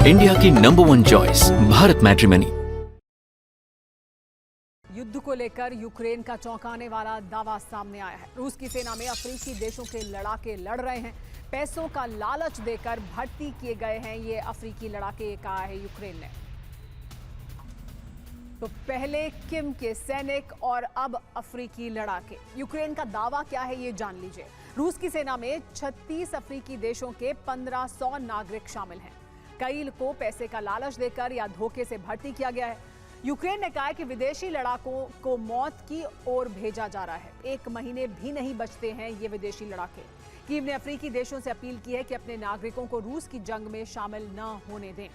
India की number 1 choice Bharat matrimony. युद्ध को लेकर यूक्रेन का चौंकाने वाला दावा सामने आया है। रूस की सेना में अफ्रीकी देशों के लड़ाके लड़ रहे हैं। पैसों का लालच देकर भर्ती किए गए हैं ये अफ्रीकी लड़ाके, कहा है यूक्रेन ने। तो पहले किम के सैनिक और अब अफ्रीकी लड़ाके। यूक्रेन का दावा क्या है ये जान लीजिए। रूस की सेना में 36 अफ्रीकी देशों के 1500 नागरिक शामिल हैं। कई को पैसे का लालच देकर या धोखे से भर्ती किया गया है। यूक्रेन ने कहा है कि विदेशी लड़ाकों को मौत की ओर भेजा जा रहा है। 1 महीने भी नहीं बचते हैं ये विदेशी लड़ाके। कीव ने अफ्रीकी देशों से अपील की है कि अपने नागरिकों को रूस की जंग में शामिल न होने दें।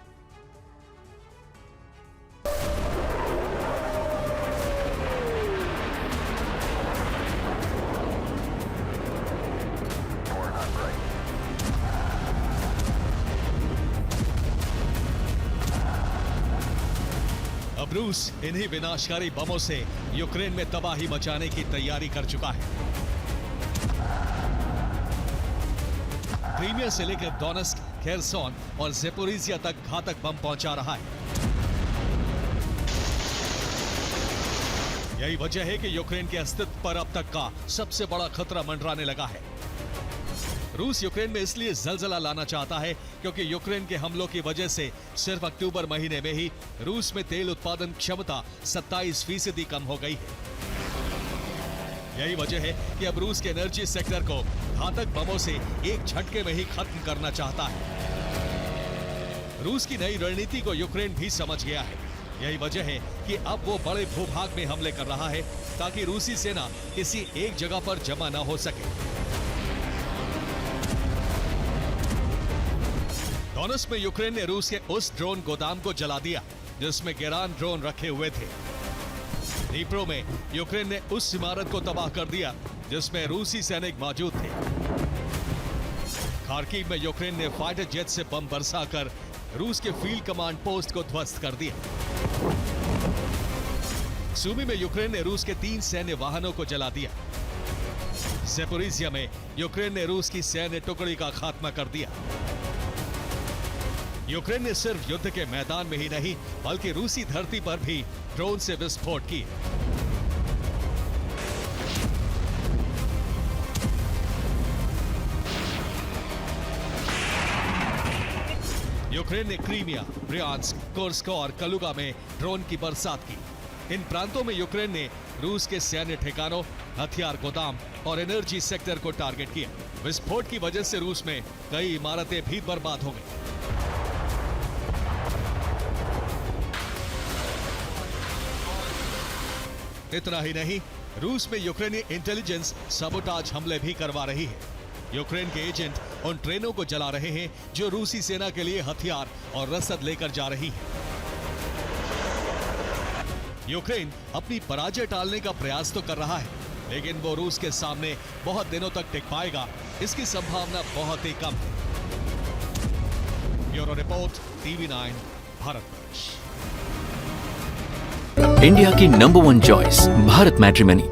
अब रूस इन्हीं विनाशकारी बमों से यूक्रेन में तबाही मचाने की तैयारी कर चुका है। क्रीमिया से लेकर डोनेस्क, खेरसोन और ज़ेपोरिजिया तक घातक बम पहुंचा रहा है। यही वजह है कि यूक्रेन के अस्तित्व पर अब तक का सबसे बड़ा खतरा मंडराने लगा है। रूस यूक्रेन में इसलिए जलजला लाना चाहता है क्योंकि यूक्रेन के हमलों की वजह से सिर्फ अक्टूबर महीने में ही रूस में तेल उत्पादन क्षमता 27% कम हो गई है। यही वजह है कि अब रूस के एनर्जी सेक्टर को घातक बमों से एक झटके में ही खत्म करना चाहता है। रूस की नई रणनीति को यूक्रेन भी समझ गया है। यही वजह है कि अब वो बड़े भूभाग में हमले कर रहा है ताकि रूसी सेना किसी एक जगह पर जमा न हो सके। डोनेस्क में यूक्रेन ने रूस के उस ड्रोन गोदाम को जला दिया जिसमें गेरान ड्रोन रखे हुए थे। नीप्रो में यूक्रेन ने उस इमारत को तबाह कर दिया जिसमें रूसी सैनिक मौजूद थे। खार्किव में यूक्रेन ने फाइटर जेट से बम बरसाकर रूस के फील्ड कमांड पोस्ट को ध्वस्त कर दिया। सूमी में यूक्रेन ने रूस के 3 सैन्य वाहनों को जला दिया। ज़ेपोरिजिया में यूक्रेन ने रूस की सैन्य टुकड़ी का खात्मा कर दिया। यूक्रेन ने सिर्फ युद्ध के मैदान में ही नहीं बल्कि रूसी धरती पर भी ड्रोन से विस्फोट किए। यूक्रेन ने क्रीमिया, ब्रियांस्क, कुर्स्क और कलुगा में ड्रोन की बरसात की। इन प्रांतों में यूक्रेन ने रूस के सैन्य ठिकानों, हथियार गोदाम और एनर्जी सेक्टर को टारगेट किया। विस्फोट की वजह से रूस में कई इमारतें भी बर्बाद हो गई। इतना ही नहीं, रूस में यूक्रेनी इंटेलिजेंस सबोटाज हमले भी करवा रही है। यूक्रेन के एजेंट उन ट्रेनों को जला रहे हैं जो रूसी सेना के लिए हथियार और रसद लेकर जा रही है। यूक्रेन अपनी पराजय टालने का प्रयास तो कर रहा है, लेकिन वो रूस के सामने बहुत दिनों तक टिक पाएगा, इसकी संभावना बहुत ही कम है। Bureau report, TV9 Bharatvarsh. India की नंबर 1 चॉइस भारत मैट्रिमनी।